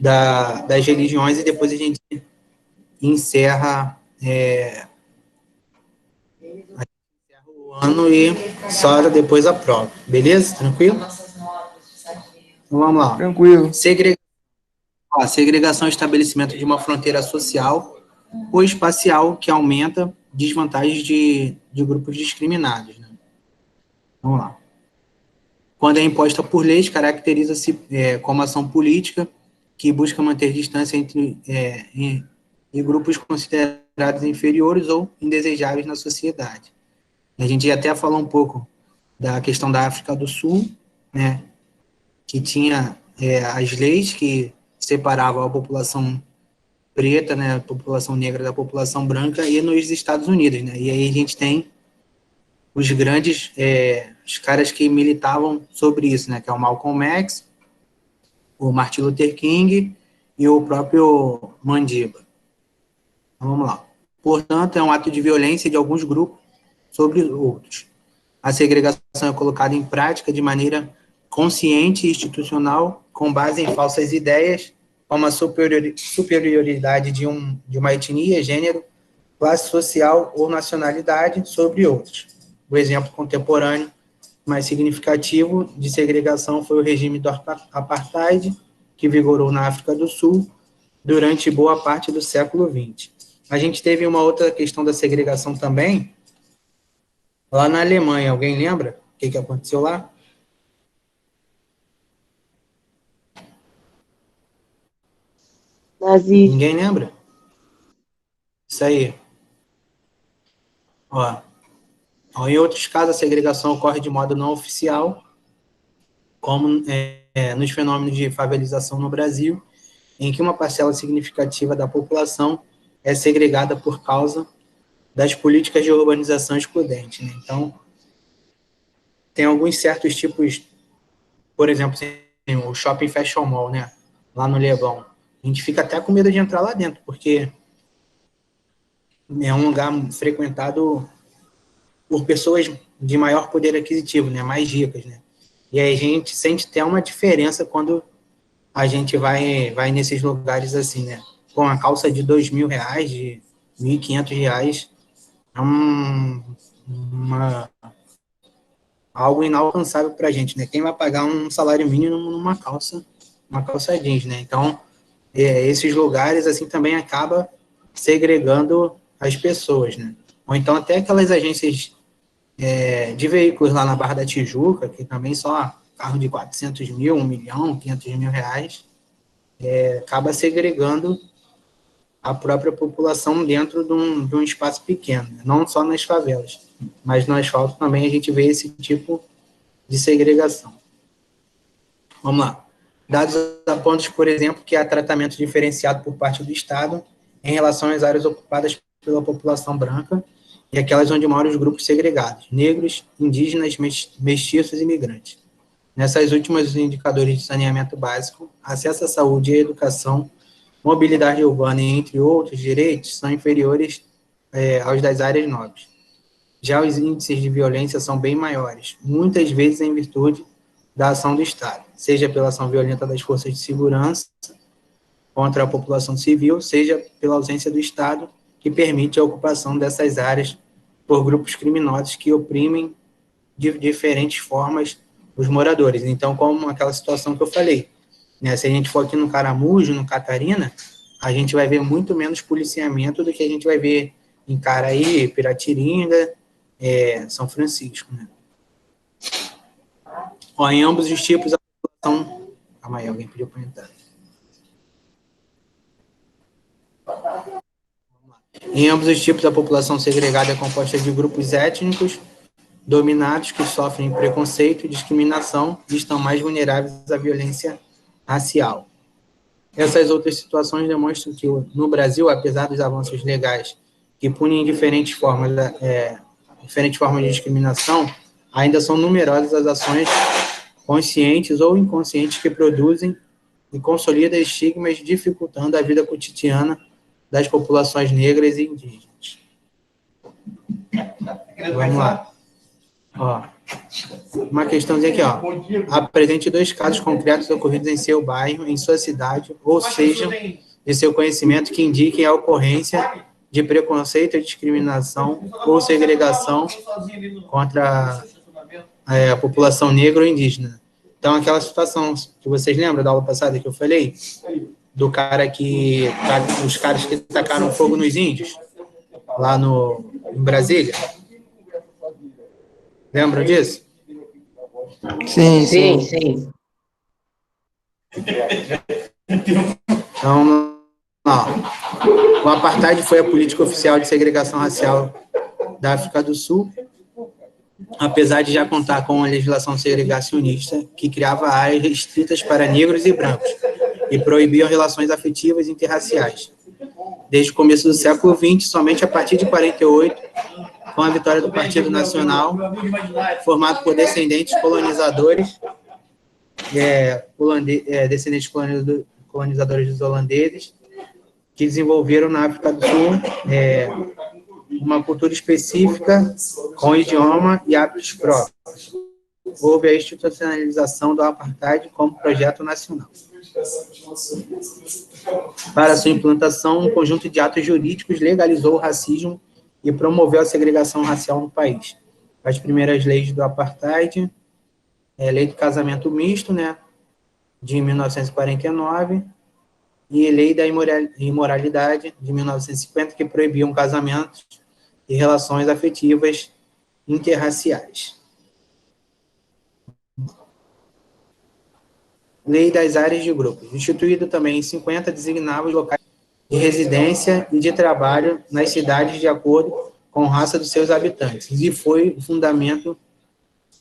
das religiões, e depois a gente encerra o ano e só depois a prova. Beleza? Tranquilo? Então, vamos lá. Tranquilo. Segregação é o estabelecimento de uma fronteira social ou espacial que aumenta desvantagens de grupos discriminados. Né? Vamos lá. Quando é imposta por leis, caracteriza-se como ação política que busca manter distância entre grupos considerados inferiores ou indesejáveis na sociedade. A gente já até falou um pouco da questão da África do Sul, né, que tinha as leis que separavam a população preta, né, a população negra da população branca, e nos Estados Unidos, né, e aí a gente tem os grandes, os caras que militavam sobre isso, né, que é o Malcolm X, o Martin Luther King e o próprio Mandiba. Então, vamos lá. Portanto, é um ato de violência de alguns grupos sobre outros. A segregação é colocada em prática de maneira consciente e institucional, com base em falsas ideias, como a superioridade de uma etnia, gênero, classe social ou nacionalidade sobre outros. O exemplo contemporâneo mais significativo de segregação foi o regime do apartheid, que vigorou na África do Sul durante boa parte do século XX. A gente teve uma outra questão da segregação também, lá na Alemanha. Alguém lembra o que aconteceu lá? Nazismo. Ninguém lembra? Isso aí. Em outros casos, a segregação ocorre de modo não oficial, como nos fenômenos de favelização no Brasil, em que uma parcela significativa da população é segregada por causa das políticas de urbanização excludente. Né? Então, tem alguns certos tipos, por exemplo, o Shopping Fashion Mall, né? Lá no Leblon. A gente fica até com medo de entrar lá dentro, porque é um lugar frequentado por pessoas de maior poder aquisitivo, né? Mais ricas, né? E aí a gente sente até uma diferença quando a gente vai nesses lugares assim, né? Com a calça de R$ 2.000, de R$ 1.500, é algo inalcançável para a gente, né? Quem vai pagar um salário mínimo numa calça jeans, né? Então, esses lugares, assim, também acaba segregando as pessoas, né? Ou então até aquelas agências de veículos lá na Barra da Tijuca, que também só carro de 400 mil, 1 milhão, 500 mil reais, acaba segregando a própria população dentro de um espaço pequeno, né? Não só nas favelas, mas no asfalto também a gente vê esse tipo de segregação. Vamos lá. Dados apontam, por exemplo, que há tratamento diferenciado por parte do Estado em relação às áreas ocupadas pela população branca e aquelas onde moram os grupos segregados, negros, indígenas, mestiços e imigrantes. Nessas últimas, os indicadores de saneamento básico, acesso à saúde e à educação, mobilidade urbana e entre outros direitos são inferiores aos das áreas nobres. Já os índices de violência são bem maiores, muitas vezes em virtude da ação do Estado, seja pela ação violenta das forças de segurança contra a população civil, seja pela ausência do Estado, que permite a ocupação dessas áreas por grupos criminosos que oprimem de diferentes formas os moradores. Então, como aquela situação que eu falei, né, se a gente for aqui no Caramujo, no Catarina, a gente vai ver muito menos policiamento do que a gente vai ver em Caraí, Piratininga, São Francisco, né? Em ambos os tipos, a população... Calma aí, alguém pediu para entrar. Em ambos os tipos, a população segregada é composta de grupos étnicos dominados que sofrem preconceito e discriminação e estão mais vulneráveis à violência racial. Essas outras situações demonstram que, no Brasil, apesar dos avanços legais que punem diferentes formas de discriminação, ainda são numerosas as ações conscientes ou inconscientes que produzem e consolidam estigmas, dificultando a vida cotidiana das populações negras e indígenas. Vamos lá. uma questãozinha aqui, ó. Apresente 2 casos concretos ocorridos em seu bairro, em sua cidade, ou seja, de seu conhecimento, que indiquem a ocorrência de preconceito, discriminação ou segregação contra a população negra ou indígena. Então, aquela situação que vocês lembram da aula passada que eu falei, do cara que, os caras que tacaram fogo nos índios, lá em Brasília. Lembram disso? Sim, Sim, sim. sim. Então, o apartheid foi a política oficial de segregação racial da África do Sul, apesar de já contar com uma legislação segregacionista que criava áreas restritas para negros e brancos e proibiam relações afetivas interraciais. Desde o começo do século XX, somente a partir de 48, com a vitória do Partido Nacional, formado por descendentes colonizadores, descendentes colonizadores dos holandeses, que desenvolveram na África do Sul uma cultura específica com idioma e hábitos próprios. Houve a institucionalização do apartheid como projeto nacional. Para sua implantação, um conjunto de atos jurídicos legalizou o racismo e promoveu a segregação racial no país. As primeiras leis do apartheid, a lei do casamento misto, né, de 1949, e a lei da imoralidade, de 1950, que proibiam casamentos e relações afetivas interraciais. Lei das áreas de grupos, instituído também em 50, designava os locais de residência e de trabalho nas cidades de acordo com a raça dos seus habitantes, e foi o fundamento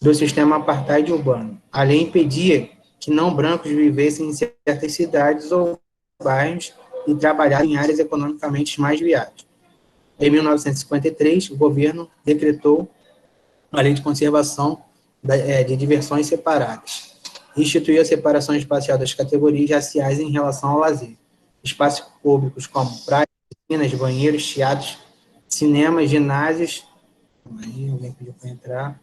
do sistema apartheid urbano. A lei impedia que não brancos vivessem em certas cidades ou bairros e trabalhassem em áreas economicamente mais viáveis. Em 1953, o governo decretou a Lei de Conservação de Diversões Separadas. Instituiu a separação espacial das categorias raciais em relação ao lazer. Espaços públicos como praias, piscinas, banheiros, teatros, cinemas, ginásios. Aí, alguém pediu para entrar.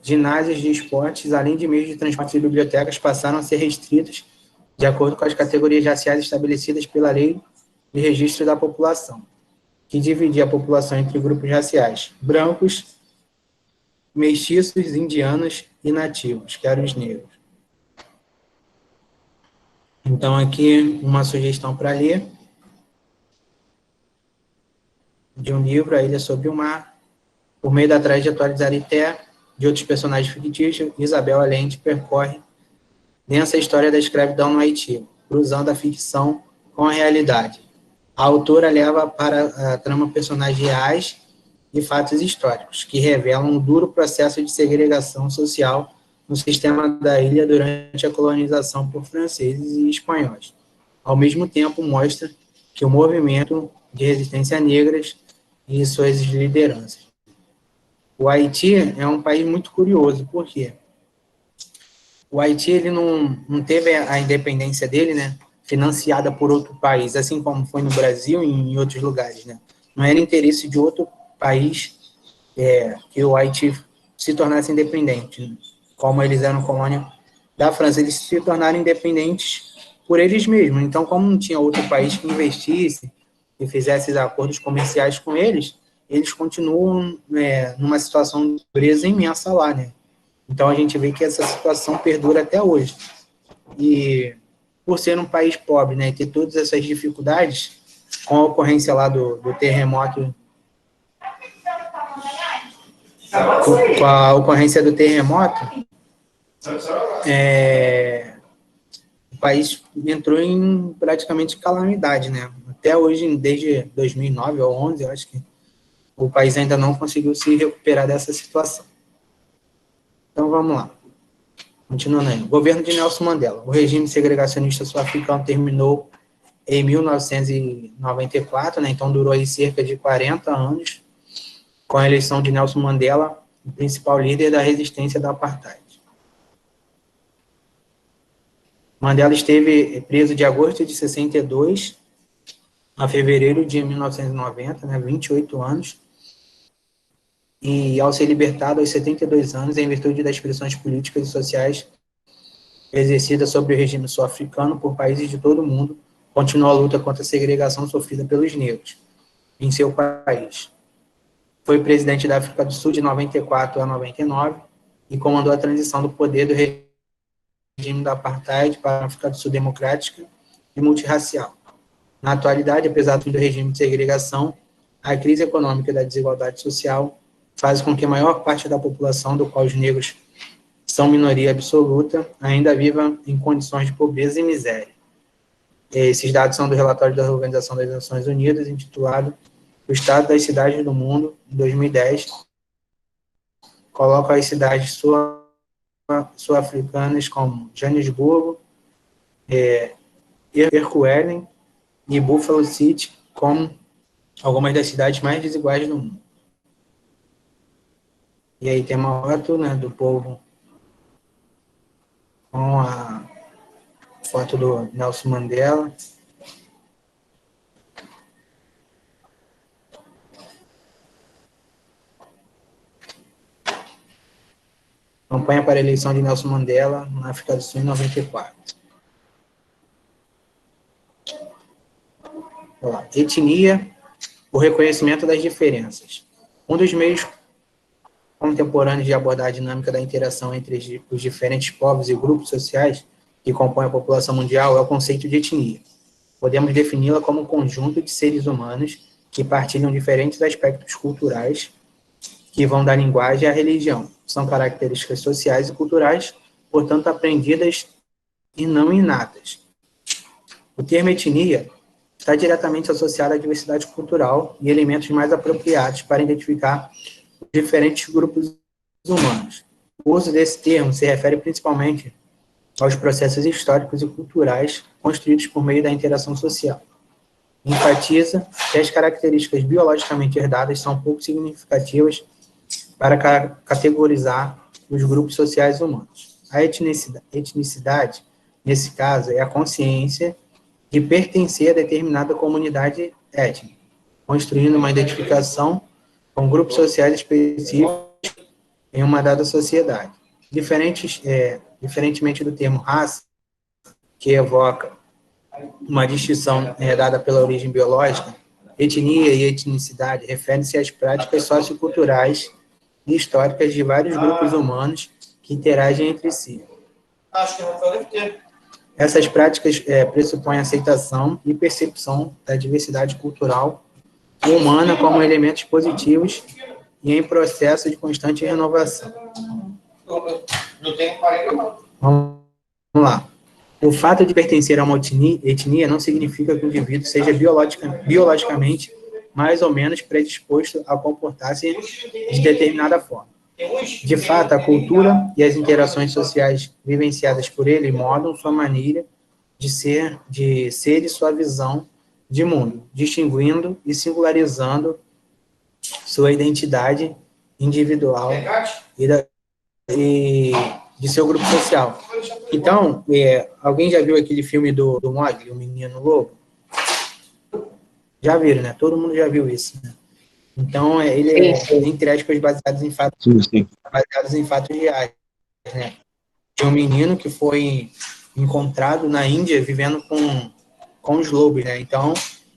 Ginásios de esportes, além de meios de transporte e bibliotecas, passaram a ser restritos de acordo com as categorias raciais estabelecidas pela Lei de Registro da População, que dividia a população entre grupos raciais: brancos, mestiços, indianos e nativos, que eram os negros. Então, aqui, uma sugestão para ler, de um livro, A Ilha Sob o Mar, por meio da trajetória de Arité, de outros personagens fictícios, Isabel Allende percorre densa história da escravidão no Haiti, cruzando a ficção com a realidade. A autora leva para a trama personagens reais e fatos históricos, que revelam um duro processo de segregação social no sistema da ilha durante a colonização por franceses e espanhóis. Ao mesmo tempo, mostra que o movimento de resistência negras e suas lideranças. O Haiti é um país muito curioso, por quê? O Haiti ele não teve a independência dele, né, financiada por outro país, assim como foi no Brasil e em outros lugares, né? Não era interesse de outro país que o Haiti se tornasse independente, né? Como eles eram colônia da França, eles se tornaram independentes por eles mesmos. Então, como não tinha outro país que investisse e fizesse acordos comerciais com eles, eles continuam numa situação de pobreza imensa lá, né? Então, a gente vê que essa situação perdura até hoje. E, por ser um país pobre, né, e ter todas essas dificuldades, com a ocorrência lá do terremoto, com a ocorrência do terremoto, o país entrou em praticamente calamidade, né? Até hoje, desde 2009 ou 2011, eu acho que o país ainda não conseguiu se recuperar dessa situação. Então, vamos lá. Continuando aí. Governo de Nelson Mandela. O regime segregacionista sul-africano terminou em 1994, né? Então durou aí cerca de 40 anos, com a eleição de Nelson Mandela, o principal líder da resistência da apartheid. Mandela esteve preso de agosto de 62 a fevereiro de 1990, né, 28 anos, e ao ser libertado aos 72 anos, em virtude das pressões políticas e sociais exercidas sobre o regime sul-africano por países de todo o mundo, continuou a luta contra a segregação sofrida pelos negros em seu país. Foi presidente da África do Sul de 94 a 99 e comandou a transição do poder do regime da apartheid para a África do Sul democrática e multirracial. Na atualidade, apesar do regime de segregação, a crise econômica e da desigualdade social faz com que a maior parte da população, do qual os negros são minoria absoluta, ainda viva em condições de pobreza e miséria. Esses dados são do relatório da Organização das Nações Unidas, intitulado O Estado das Cidades do Mundo, em 2010, coloca as cidades sul-africanas como Joanesburgo, Ekurhuleni e Buffalo City como algumas das cidades mais desiguais do mundo. E aí tem uma foto, né, do povo com a foto do Nelson Mandela. Campanha para a eleição de Nelson Mandela na África do Sul em 94. Olá. Etnia, o reconhecimento das diferenças. Um dos meios contemporâneos de abordar a dinâmica da interação entre os diferentes povos e grupos sociais que compõem a população mundial é o conceito de etnia. Podemos defini-la como um conjunto de seres humanos que partilham diferentes aspectos culturais que vão da linguagem à religião. São características sociais e culturais, portanto, aprendidas e não inatas. O termo etnia está diretamente associado à diversidade cultural e elementos mais apropriados para identificar os diferentes grupos humanos. O uso desse termo se refere principalmente aos processos históricos e culturais construídos por meio da interação social. Enfatiza que as características biologicamente herdadas são pouco significativas para categorizar os grupos sociais humanos. A etnicidade, nesse caso, é a consciência de pertencer a determinada comunidade étnica, construindo uma identificação com grupos sociais específicos em uma dada sociedade. Diferentemente do termo raça, que evoca uma distinção dada pela origem biológica, etnia e etnicidade referem-se às práticas socioculturais e históricas de vários grupos humanos que interagem entre si. Essas práticas pressupõem a aceitação e percepção da diversidade cultural humana como elementos positivos e em processo de constante renovação. Vamos lá. O fato de pertencer a uma etnia não significa que o indivíduo seja biologicamente mais ou menos predisposto a comportar-se de determinada forma. De fato, a cultura e as interações sociais vivenciadas por ele moldam sua maneira de ser e sua visão de mundo, distinguindo e singularizando sua identidade individual e de seu grupo social. Então, alguém já viu aquele filme do Mowgli, O Menino Lobo? Já viram, né? Todo mundo já viu isso, né? Então, ele é, entre aspas, baseado em fatos reais, né? Tem um menino que foi encontrado na Índia vivendo com os lobos, né? Então,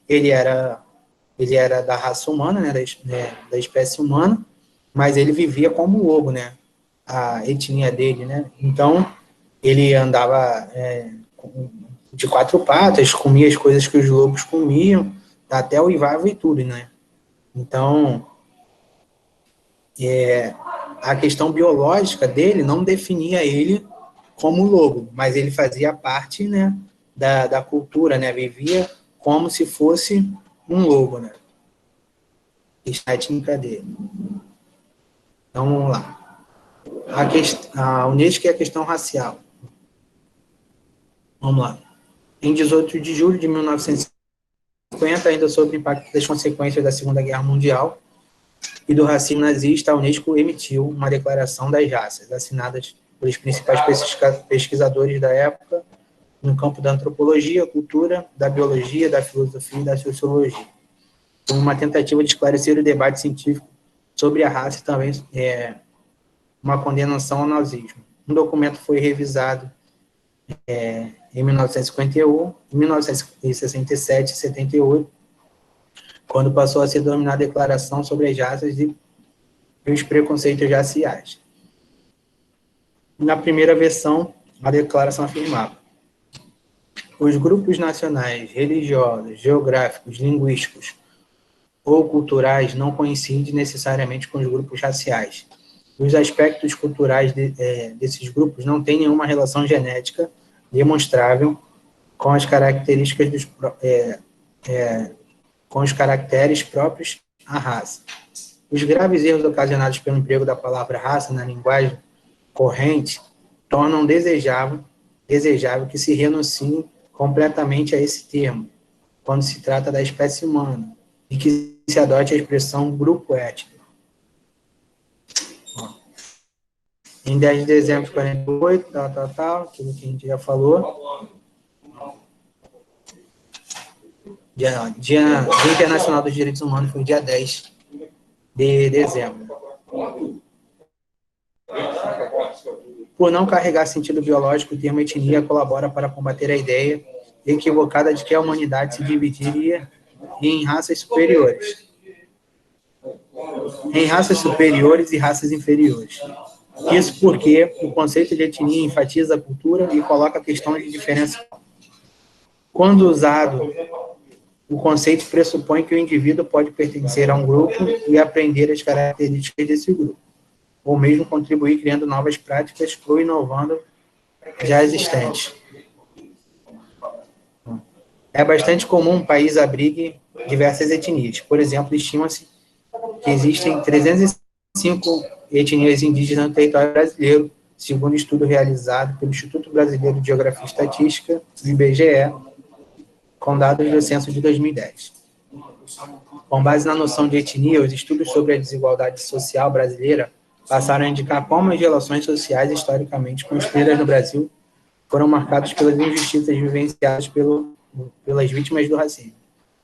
ele era da raça humana, né? Da espécie humana, mas ele vivia como lobo, né? A etnia dele, né? Então, ele andava de quatro patas, comia as coisas que os lobos comiam, até uivava e tudo, né? Então, a questão biológica dele não definia ele como lobo, mas ele fazia parte, né, da cultura, né? Vivia como se fosse um lobo, né? A técnica dele. Então, vamos lá. A Unesco é a questão racial. Vamos lá. Em 18 de julho de 1950, ainda sob o impacto das consequências da Segunda Guerra Mundial e do racismo nazista, a Unesco emitiu uma declaração das raças, assinadas pelos principais pesquisadores da época, no campo da antropologia, cultura, da biologia, da filosofia e da sociologia, como uma tentativa de esclarecer o debate científico sobre a raça e também uma condenação ao nazismo. Um documento foi revisado em 1951, 1967 e 78, quando passou a ser denominada Declaração sobre as Raças e os Preconceitos Raciais. Na primeira versão, a declaração afirmava: os grupos nacionais, religiosos, geográficos, linguísticos ou culturais não coincidem necessariamente com os grupos raciais. Os aspectos culturais desses grupos não têm nenhuma relação genética demonstrável com as características com os caracteres próprios à raça. Os graves erros ocasionados pelo emprego da palavra raça na linguagem corrente tornam desejável que se renuncie completamente a esse termo, quando se trata da espécie humana, e que se adote a expressão grupo étnico. Em 10 de dezembro de 48, aquilo que a gente já falou. Dia Internacional dos Direitos Humanos foi dia 10 de dezembro. Por não carregar sentido biológico, o termo etnia colabora para combater a ideia equivocada de que a humanidade se dividiria em raças superiores. Em raças superiores e raças inferiores. Isso porque o conceito de etnia enfatiza a cultura e coloca a questão de diferença. Quando usado, o conceito pressupõe que o indivíduo pode pertencer a um grupo e aprender as características desse grupo, ou mesmo contribuir criando novas práticas ou inovando já existentes. É bastante comum um país abrigue diversas etnias. Por exemplo, estima-se que existem 305 etnias indígenas no território brasileiro, segundo estudo realizado pelo Instituto Brasileiro de Geografia e Estatística, IBGE, com dados do censo de 2010. Com base na noção de etnia, os estudos sobre a desigualdade social brasileira passaram a indicar como as relações sociais historicamente construídas no Brasil foram marcadas pelas injustiças vivenciadas pelas vítimas do racismo,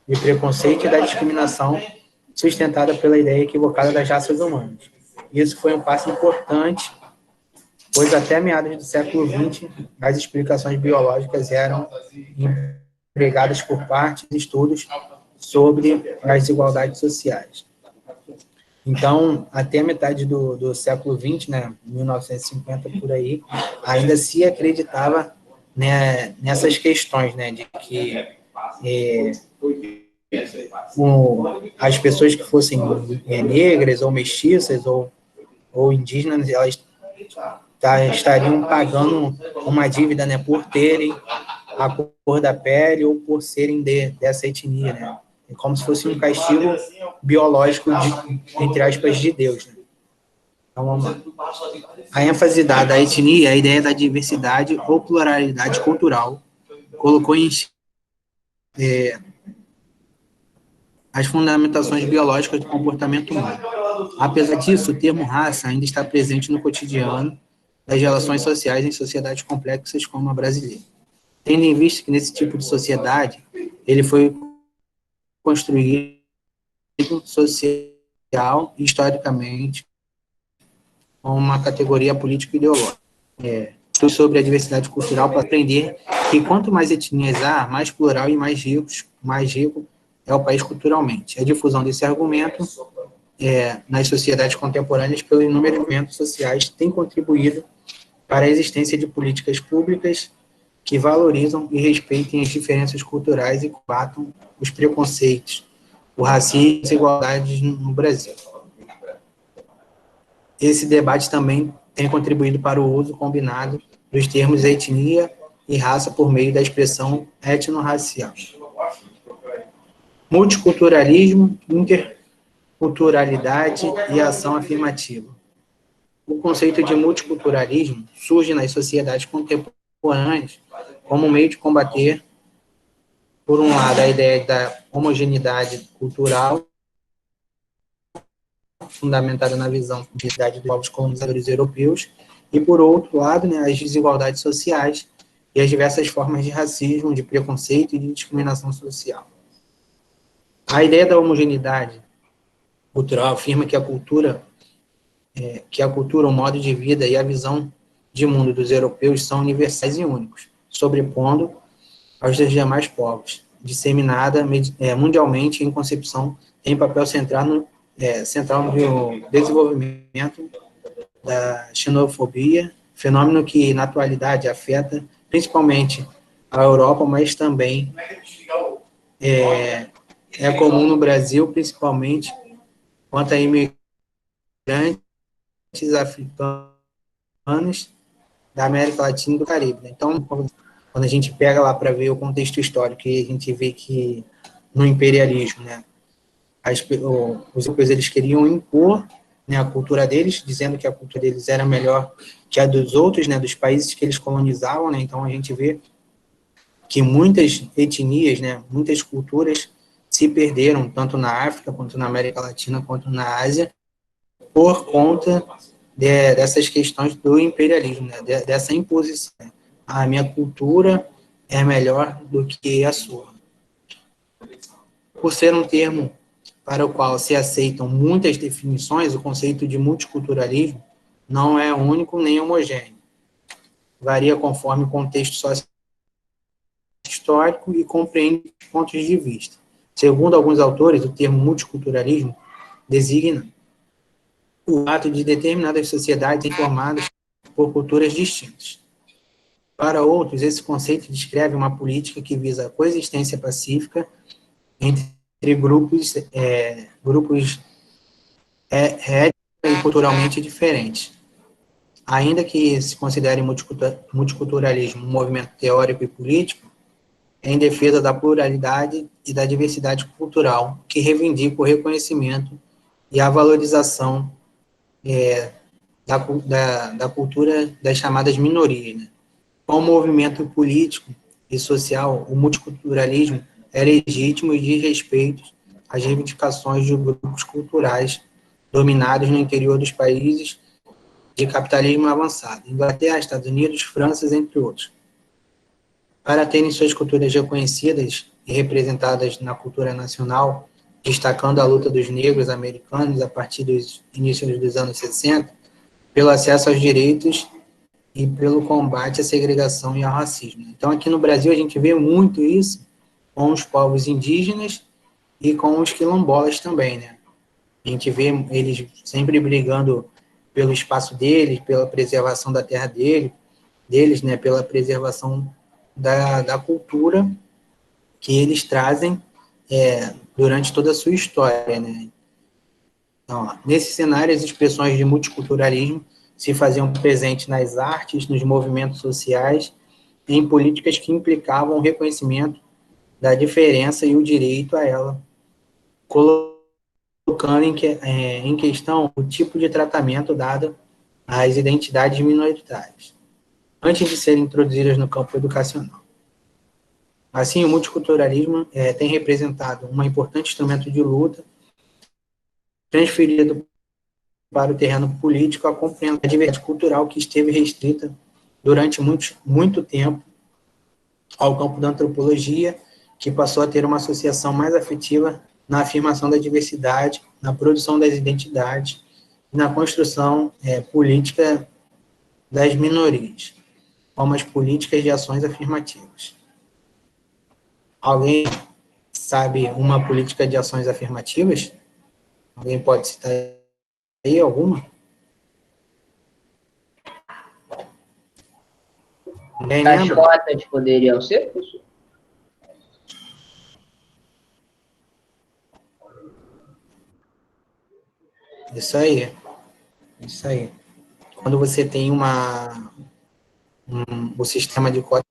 de preconceito e da discriminação sustentada pela ideia equivocada das raças humanas. Isso foi um passo importante, pois até meados do século XX, as explicações biológicas eram empregadas por parte de estudos sobre as desigualdades sociais. Então, até a metade do século XX, né, 1950 por aí, ainda se acreditava, né, nessas questões, né, de que as pessoas que fossem negras ou mestiças ou indígenas, elas estariam pagando uma dívida, né, por terem a cor da pele ou por serem dessa etnia, né? É como se fosse um castigo biológico, entre aspas, de Deus, né? Então, vamos lá. A ênfase dada à etnia, a ideia da diversidade ou pluralidade cultural, colocou em as fundamentações biológicas do comportamento humano. Apesar disso, o termo raça ainda está presente no cotidiano das relações sociais em sociedades complexas como a brasileira. Tendo em vista que nesse tipo de sociedade, ele foi construído social e historicamente como uma categoria político-ideológica. Sobre a diversidade cultural para aprender que quanto mais etnias há, mais plural e mais rico é o país culturalmente. A difusão desse argumento nas sociedades contemporâneas pelos inúmeros movimentos sociais tem contribuído para a existência de políticas públicas que valorizam e respeitem as diferenças culturais e combatam os preconceitos, o racismo e as desigualdades no Brasil. Esse debate também tem contribuído para o uso combinado dos termos etnia e raça por meio da expressão etnorracial. Multiculturalismo, interculturalidade e ação afirmativa. O conceito de multiculturalismo surge nas sociedades contemporâneas como meio de combater, por um lado, a ideia da homogeneidade cultural, fundamentada na visão de identidade dos povos colonizadores europeus, e, por outro lado, né, as desigualdades sociais e as diversas formas de racismo, de preconceito e de discriminação social. A ideia da homogeneidade cultural afirma que a cultura, o modo de vida e a visão de mundo dos europeus são universais e únicos, sobrepondo aos dos demais povos, disseminada mundialmente em concepção, tem papel central no desenvolvimento da xenofobia, fenômeno que, na atualidade, afeta principalmente a Europa, mas também é comum no Brasil, principalmente quanto a imigrantes africanos da América Latina e do Caribe. Então, quando a gente pega lá para ver o contexto histórico, e a gente vê que no imperialismo, né, os europeus eles queriam impor, né, a cultura deles, dizendo que a cultura deles era melhor que a dos outros, né, dos países que eles colonizavam, né. Então a gente vê que muitas etnias, né, muitas culturas se perderam, tanto na África, quanto na América Latina, quanto na Ásia, por conta dessas questões do imperialismo, né, dessa imposição. A minha cultura é melhor do que a sua. Por ser um termo para o qual se aceitam muitas definições, o conceito de multiculturalismo não é único nem homogêneo. Varia conforme o contexto histórico e compreende pontos de vista. Segundo alguns autores, o termo multiculturalismo designa o ato de determinadas sociedades informadas por culturas distintas. Para outros, esse conceito descreve uma política que visa a coexistência pacífica entre grupos e culturalmente diferentes. Ainda que se considere multiculturalismo um movimento teórico e político, é em defesa da pluralidade e da diversidade cultural, que reivindica o reconhecimento e a valorização da cultura das chamadas minorias. Né? Como movimento político e social, o multiculturalismo é legítimo e diz respeito às reivindicações de grupos culturais dominados no interior dos países de capitalismo avançado, Inglaterra, Estados Unidos, França, entre outros. Para terem suas culturas reconhecidas e representadas na cultura nacional, destacando a luta dos negros americanos a partir dos inícios dos anos 60, pelo acesso aos direitos e pelo combate à segregação e ao racismo. Então, aqui no Brasil, a gente vê muito isso com os povos indígenas e com os quilombolas também, né? A gente vê eles sempre brigando pelo espaço deles, pela preservação da terra deles, né? Pela preservação da cultura que eles trazem durante toda a sua história, né? Então, ó, nesse cenário, as expressões de multiculturalismo se faziam presentes nas artes, nos movimentos sociais, em políticas que implicavam o reconhecimento da diferença e o direito a ela, colocando em questão o tipo de tratamento dado às identidades minoritárias, antes de serem introduzidas no campo educacional. Assim, o multiculturalismo tem representado um importante instrumento de luta, transferido para o terreno político, a compreensão da diversidade cultural que esteve restrita durante muito tempo ao campo da antropologia, que passou a ter uma associação mais afetiva na afirmação da diversidade, na produção das identidades e na construção política das minorias, como as políticas de ações afirmativas. Alguém sabe uma política de ações afirmativas? Alguém pode citar aí alguma? As cotas poderiam ser, professor? Isso aí. Isso aí. Quando você tem o sistema de cotas,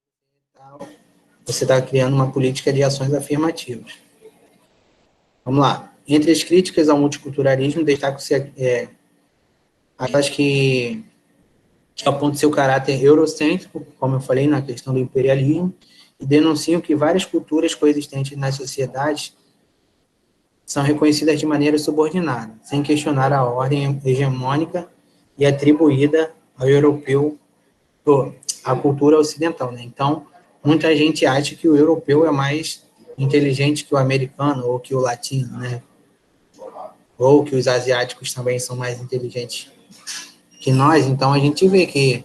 você está criando uma política de ações afirmativas. Vamos lá. Entre as críticas ao multiculturalismo, destaco-se aquelas que apontam seu caráter eurocêntrico, como eu falei, na questão do imperialismo, e denunciam que várias culturas coexistentes nas sociedades são reconhecidas de maneira subordinada, sem questionar a ordem hegemônica e atribuída ao europeu, a cultura ocidental, né? Então, muita gente acha que o europeu é mais inteligente que o americano ou que o latino, né? Ou que os asiáticos também são mais inteligentes que nós. Então, a gente vê que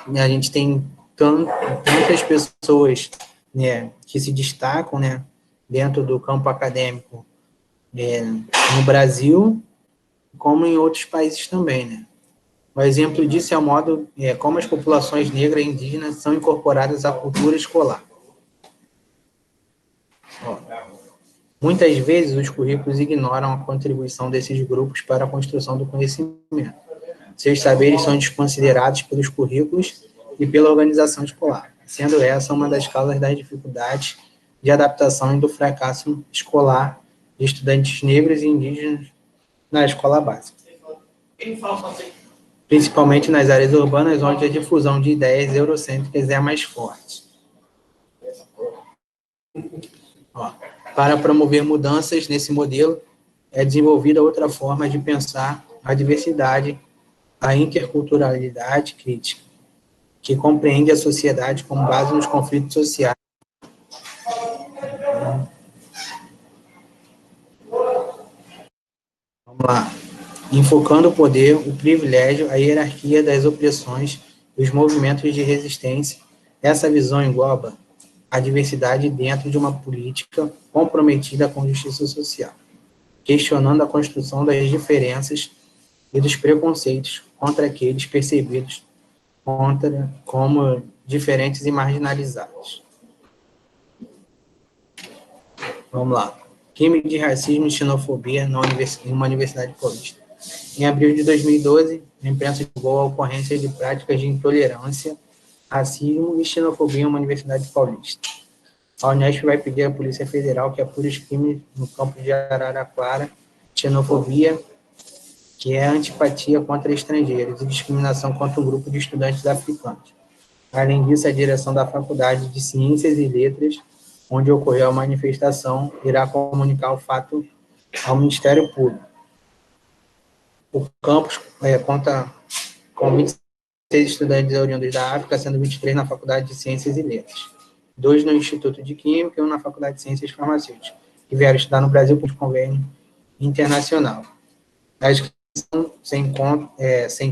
a gente tem tantas pessoas, né, que se destacam, né, dentro do campo acadêmico, no Brasil, como em outros países também, né? Um exemplo disso é o modo como as populações negras e indígenas são incorporadas à cultura escolar. Ó, muitas vezes, os currículos ignoram a contribuição desses grupos para a construção do conhecimento. Seus saberes são desconsiderados pelos currículos e pela organização escolar, sendo essa uma das causas das dificuldades de adaptação e do fracasso escolar de estudantes negros e indígenas na escola básica, principalmente nas áreas urbanas, onde a difusão de ideias eurocêntricas é mais forte. Ó, para promover mudanças nesse modelo, é desenvolvida outra forma de pensar a diversidade, a interculturalidade crítica, que compreende a sociedade com base nos conflitos sociais. Vamos lá. Enfocando o poder, o privilégio, a hierarquia das opressões e os movimentos de resistência. Essa visão engloba a diversidade dentro de uma política comprometida com justiça social, questionando a construção das diferenças e dos preconceitos contra aqueles percebidos como diferentes e marginalizados. Vamos lá. Crime de racismo e xenofobia em uma universidade paulista. Em abril de 2012, a imprensa divulgou a ocorrência de práticas de intolerância, racismo e xenofobia em uma universidade paulista. A Unesp vai pedir à Polícia Federal que apure os crimes no campo de Araraquara, xenofobia, que é antipatia contra estrangeiros e discriminação contra um grupo de estudantes africanos. Além disso, a direção da Faculdade de Ciências e Letras, onde ocorreu a manifestação, irá comunicar o fato ao Ministério Público. O campus conta com 26 estudantes oriundos da África, sendo 23 na Faculdade de Ciências e Letras, 2 no Instituto de Química e 1 na Faculdade de Ciências Farmacêuticas, que vieram estudar no Brasil por convênio internacional. A inscrição sem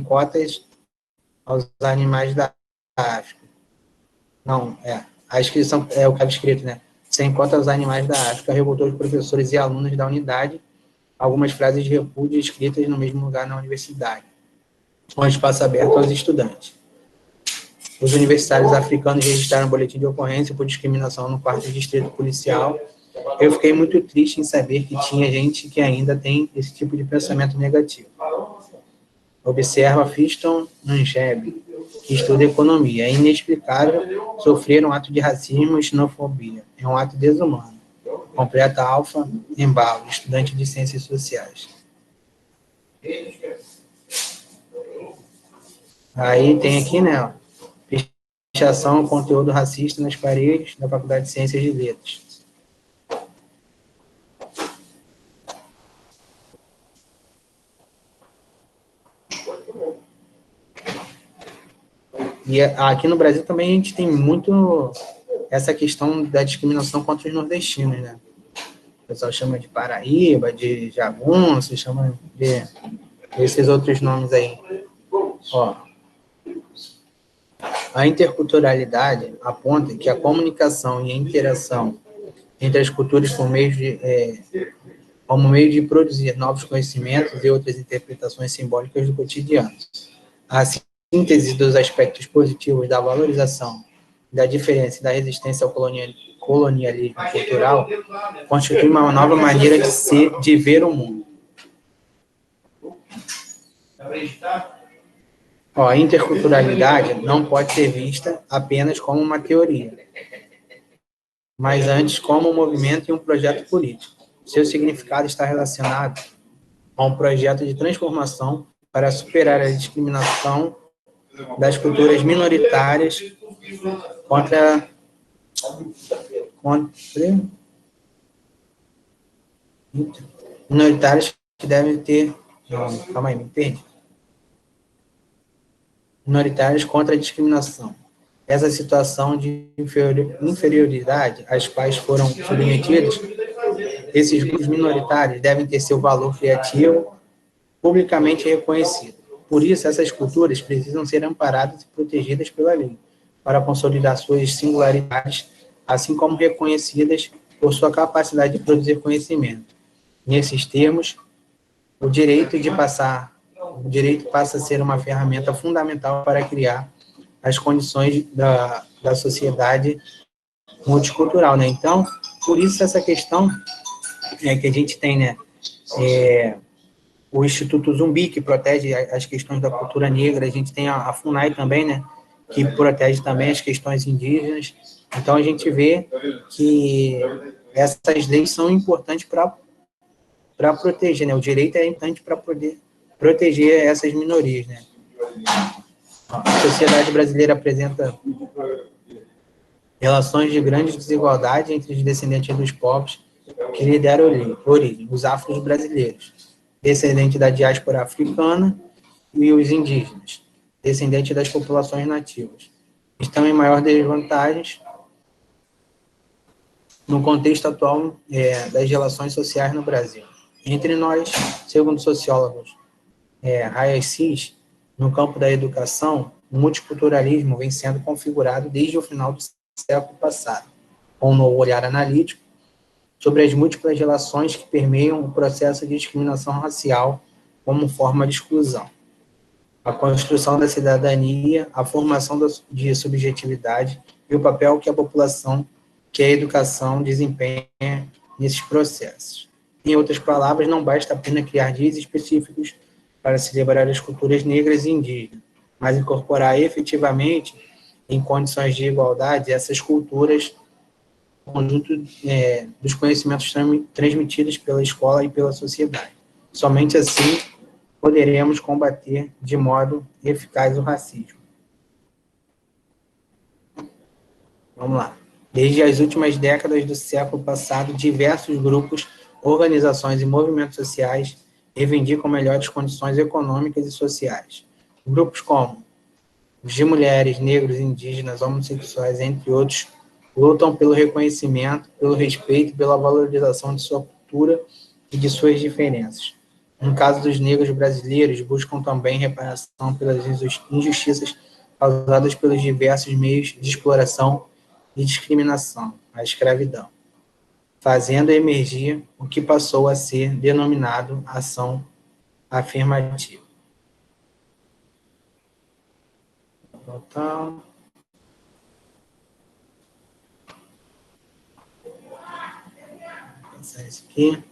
cotas aos animais da África. Não, a inscrição é o que estava escrito, né? Sem cotas aos animais da África, revoltou os professores e alunos da unidade, algumas frases de repúdio escritas no mesmo lugar na universidade, com espaço aberto aos estudantes. Os universitários africanos registraram um boletim de ocorrência por discriminação no 4º Distrito Policial. Eu fiquei muito triste em saber que tinha gente que ainda tem esse tipo de pensamento negativo. Observa Fiston Angeb, que estuda economia. É inexplicável sofrer um ato de racismo e xenofobia. É um ato desumano. Completa Alfa Embalo, estudante de Ciências Sociais. Aí tem aqui, né, pichação ao conteúdo racista nas paredes da Faculdade de Ciências e Letras. E aqui no Brasil também a gente tem muito essa questão da discriminação contra os nordestinos, né? O pessoal chama de Paraíba, de Jagunço, chama de esses outros nomes aí. Ó, a interculturalidade aponta que a comunicação e a interação entre as culturas como meio de produzir novos conhecimentos e outras interpretações simbólicas do cotidiano. A síntese dos aspectos positivos da valorização, da diferença e da resistência ao colonialismo cultural constitui uma nova maneira de ver o mundo. Ó, a interculturalidade não pode ser vista apenas como uma teoria, mas antes como um movimento e um projeto político. Seu significado está relacionado a um projeto de transformação para superar a discriminação das minoritárias minoritárias que devem ter... Calma aí, me perdi. Minoritárias contra a discriminação. essa situação de inferioridade às quais foram submetidos, esses grupos minoritários devem ter seu valor criativo publicamente reconhecido. Por isso, essas culturas precisam ser amparadas e protegidas pela lei, para consolidar suas singularidades, assim como reconhecidas por sua capacidade de produzir conhecimento. Nesses termos, o direito passa a ser uma ferramenta fundamental para criar as condições da sociedade multicultural, né? Então, por isso essa questão que a gente tem, né? O Instituto Zumbi, que protege as questões da cultura negra, a gente tem a FUNAI também, né? Que protege também as questões indígenas. Então, a gente vê que essas leis são importantes para proteger, né? O direito é importante para poder proteger essas minorias, né? A sociedade brasileira apresenta relações de grande desigualdade entre os descendentes dos povos que lhe deram origem, os afros brasileiros, descendentes da diáspora africana, e os indígenas, descendentes das populações nativas, estão em maior desvantagem no contexto atual das relações sociais no Brasil. Entre nós, segundo sociólogos Hayassis, no campo da educação, o multiculturalismo vem sendo configurado desde o final do século passado, com um novo olhar analítico sobre as múltiplas relações que permeiam o processo de discriminação racial como forma de exclusão. A construção da cidadania, a formação de subjetividade e o papel que a educação desempenha nesses processos. Em outras palavras, não basta apenas criar dias específicos para celebrar as culturas negras e indígenas, mas incorporar efetivamente, em condições de igualdade, essas culturas no conjunto dos conhecimentos transmitidos pela escola e pela sociedade. Somente assim poderemos combater de modo eficaz o racismo. Vamos lá. Desde as últimas décadas do século passado, diversos grupos, organizações e movimentos sociais reivindicam melhores condições econômicas e sociais. Grupos como os de mulheres, negros, indígenas, homossexuais, entre outros, lutam pelo reconhecimento, pelo respeito e pela valorização de sua cultura e de suas diferenças. No caso dos negros brasileiros, buscam também reparação pelas injustiças causadas pelos diversos meios de exploração e discriminação, a escravidão, fazendo emergir o que passou a ser denominado ação afirmativa. Total. Vou passar isso aqui.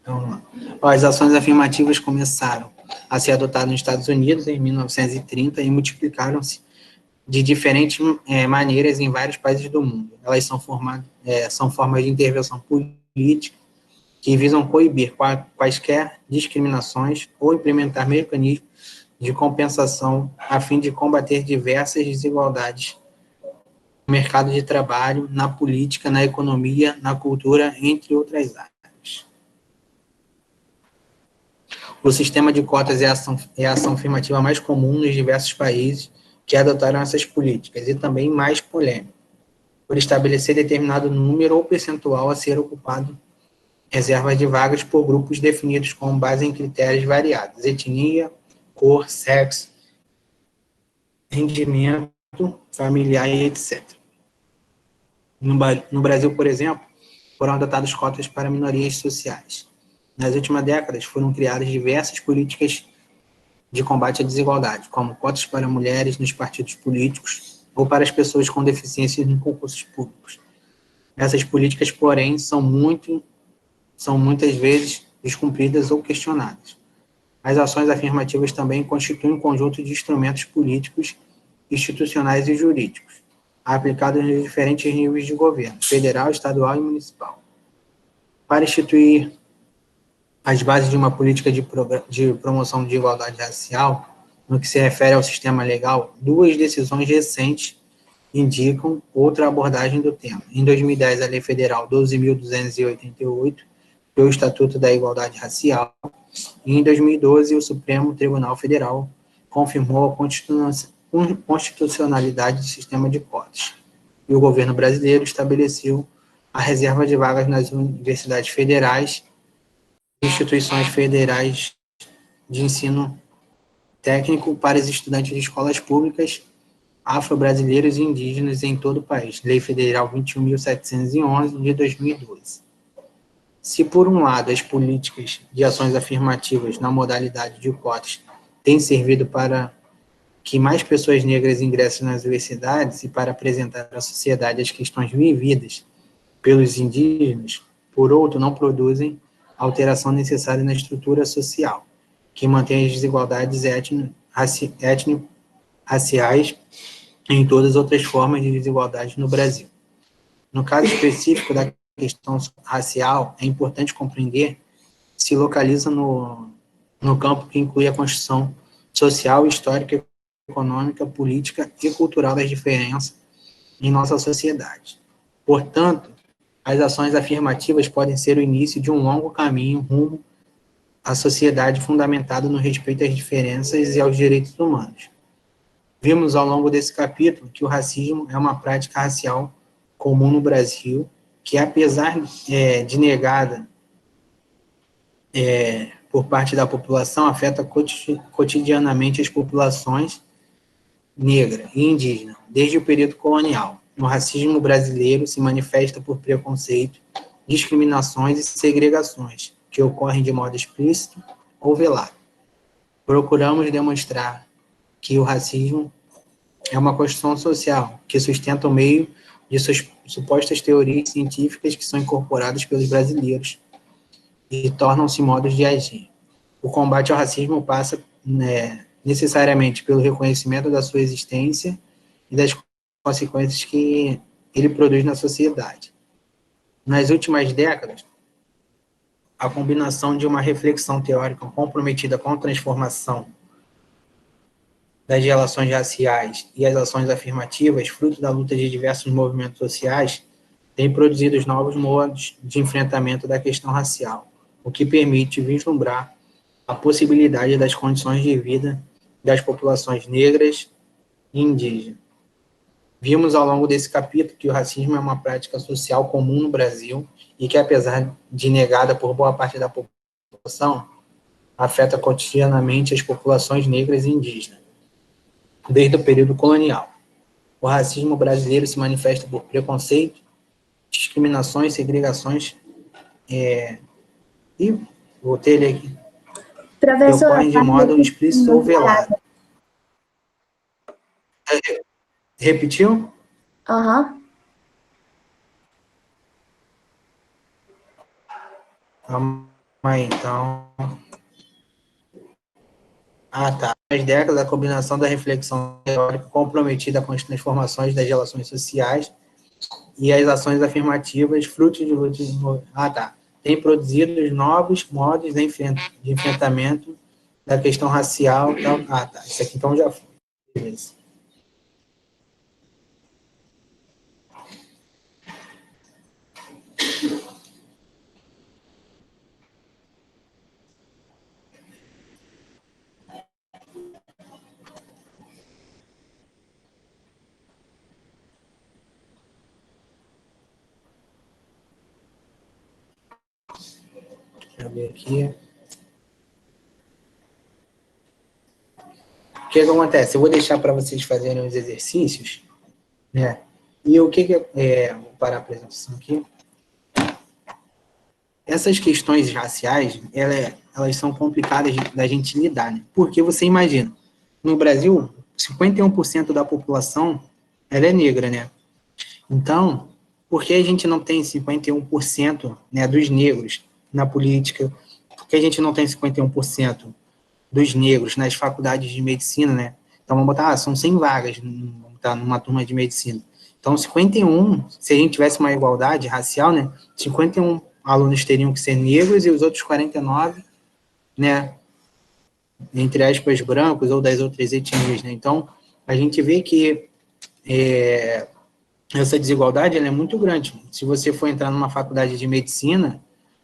Então, as ações afirmativas começaram a ser adotadas nos Estados Unidos em 1930 e multiplicaram-se de diferentes maneiras em vários países do mundo. Elas são formas de intervenção política que visam coibir quaisquer discriminações ou implementar mecanismos de compensação a fim de combater diversas desigualdades no mercado de trabalho, na política, na economia, na cultura, entre outras áreas. O sistema de cotas é a ação afirmativa mais comum nos diversos países que adotaram essas políticas, e também mais polêmico, por estabelecer determinado número ou percentual a ser ocupado reservas de vagas por grupos definidos com base em critérios variados, etnia, cor, sexo, rendimento familiar e etc. No Brasil, por exemplo, foram adotadas cotas para minorias sociais. Nas últimas décadas, foram criadas diversas políticas de combate à desigualdade, como cotas para mulheres nos partidos políticos ou para as pessoas com deficiências em concursos públicos. Essas políticas, porém, são muitas vezes descumpridas ou questionadas. As ações afirmativas também constituem um conjunto de instrumentos políticos, institucionais e jurídicos, aplicados nos diferentes níveis de governo, federal, estadual e municipal. Para instituir as bases de uma política de promoção de igualdade racial, no que se refere ao sistema legal, duas decisões recentes indicam outra abordagem do tema. Em 2010, a Lei Federal 12.288, que é o Estatuto da Igualdade Racial, e em 2012, o Supremo Tribunal Federal confirmou a constitucionalidade do sistema de cotas. E o governo brasileiro estabeleceu a reserva de vagas nas universidades federais e instituições federais de ensino técnico para os estudantes de escolas públicas afro-brasileiros e indígenas em todo o país. Lei Federal 21.711, de 2012. Se, por um lado, as políticas de ações afirmativas na modalidade de cotas têm servido para que mais pessoas negras ingressem nas universidades e para apresentar à sociedade as questões vividas pelos indígenas, por outro, não produzem alteração necessária na estrutura social, que mantém as desigualdades étnico-raciais e em todas as outras formas de desigualdade no Brasil. No caso específico da questão racial, é importante compreender que se localiza no campo que inclui a construção social, histórica, econômica, política e cultural das diferenças em nossa sociedade. Portanto, as ações afirmativas podem ser o início de um longo caminho rumo à sociedade fundamentada no respeito às diferenças e aos direitos humanos. Vimos ao longo desse capítulo que o racismo é uma prática racial comum no Brasil, que apesar de negada por parte da população, afeta cotidianamente as populações negra e indígena, desde o período colonial. O racismo brasileiro se manifesta por preconceito, discriminações e segregações, que ocorrem de modo explícito ou velado. Procuramos demonstrar que o racismo é uma construção social que sustenta o meio de suas supostas teorias científicas que são incorporadas pelos brasileiros e tornam-se modos de agir. O combate ao racismo passa necessariamente pelo reconhecimento da sua existência e das consequências que ele produz na sociedade. Nas últimas décadas, a combinação de uma reflexão teórica comprometida com a transformação das relações raciais e as ações afirmativas, fruto da luta de diversos movimentos sociais, tem produzido os novos modos de enfrentamento da questão racial, o que permite vislumbrar a possibilidade das condições de vida das populações negras e indígenas. Vimos ao longo desse capítulo que o racismo é uma prática social comum no Brasil e que, apesar de negada por boa parte da população, afeta cotidianamente as populações negras e indígenas, desde o período colonial. O racismo brasileiro se manifesta por preconceito, discriminações, segregações, e vou ter ele aqui, que ocorrem de modo explícito ou velado. Repetiu? Aham. Calma aí, então. Tá. As décadas, a combinação da reflexão teórica comprometida com as transformações das relações sociais e as ações afirmativas, fruto de luta tem produzido os novos modos de enfrentamento da questão racial. Isso aqui então já foi. Beleza. Deixa eu ver aqui. O que acontece? Eu vou deixar para vocês fazerem os exercícios, né? E o que vou parar a apresentação aqui. Essas questões raciais, elas são complicadas da gente lidar, né? Porque você imagina, no Brasil, 51% da população, ela é negra, né? Então, por que a gente não tem 51%, né, dos negros na política? Por que a gente não tem 51% dos negros nas faculdades de medicina, né? Então, vamos botar, são 100 vagas, vamos botar numa turma de medicina. Então, 51, se a gente tivesse uma igualdade racial, né, 51 alunos teriam que ser negros e os outros 49, né, entre aspas, brancos ou das outras etnias, né? Então, a gente vê que essa desigualdade ela é muito grande. Se você for entrar numa faculdade de medicina,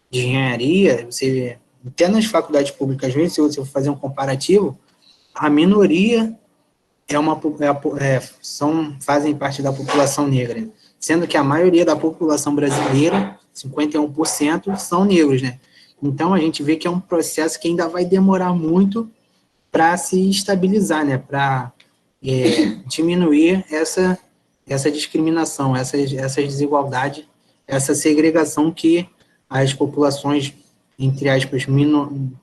de engenharia, até nas faculdades públicas, às vezes, se você for fazer um comparativo, a minoria fazem parte da população negra, sendo que a maioria da população brasileira, 51%, são negros, né? Então, a gente vê que é um processo que ainda vai demorar muito para se estabilizar, né? Para diminuir essa discriminação, essas desigualdades, essa segregação que as populações, entre aspas,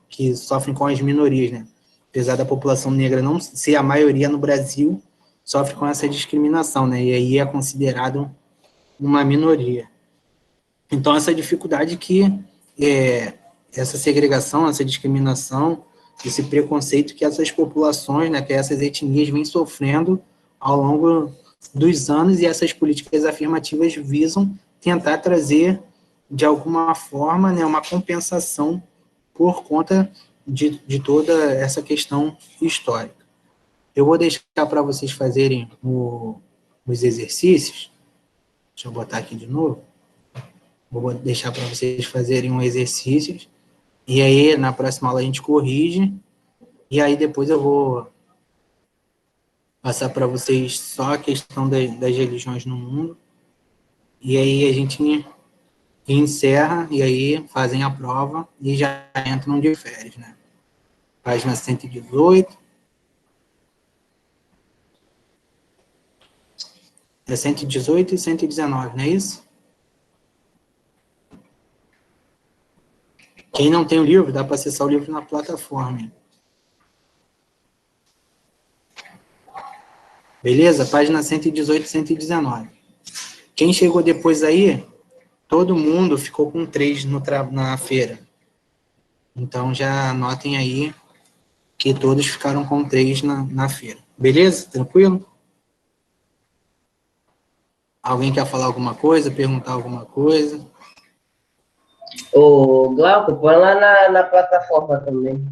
que sofrem com as minorias, né? Apesar da população negra não ser a maioria no Brasil, sofre com essa discriminação, né? E aí é considerado uma minoria. Então, essa dificuldade que essa segregação, essa discriminação, esse preconceito que essas populações, né, que essas etnias vêm sofrendo ao longo dos anos, e essas políticas afirmativas visam tentar trazer, de alguma forma, né, uma compensação por conta de toda essa questão histórica. Eu vou deixar para vocês fazerem os exercícios. Deixa eu botar aqui de novo. Vou deixar para vocês fazerem um exercício. E aí, na próxima aula, a gente corrige. E aí, depois eu vou passar para vocês só a questão das religiões no mundo. E aí, a gente encerra, e aí fazem a prova e já entram de férias, né? Página 118. É 118 e 119, não é isso? Quem não tem o livro, dá para acessar o livro na plataforma. Hein? Beleza? Página 118 e 119. Quem chegou depois aí, todo mundo ficou com 3 na feira. Então, já anotem aí que todos ficaram com 3 na feira. Beleza? Tranquilo? Alguém quer falar alguma coisa, perguntar alguma coisa? Ô, Glauco, põe lá na plataforma também.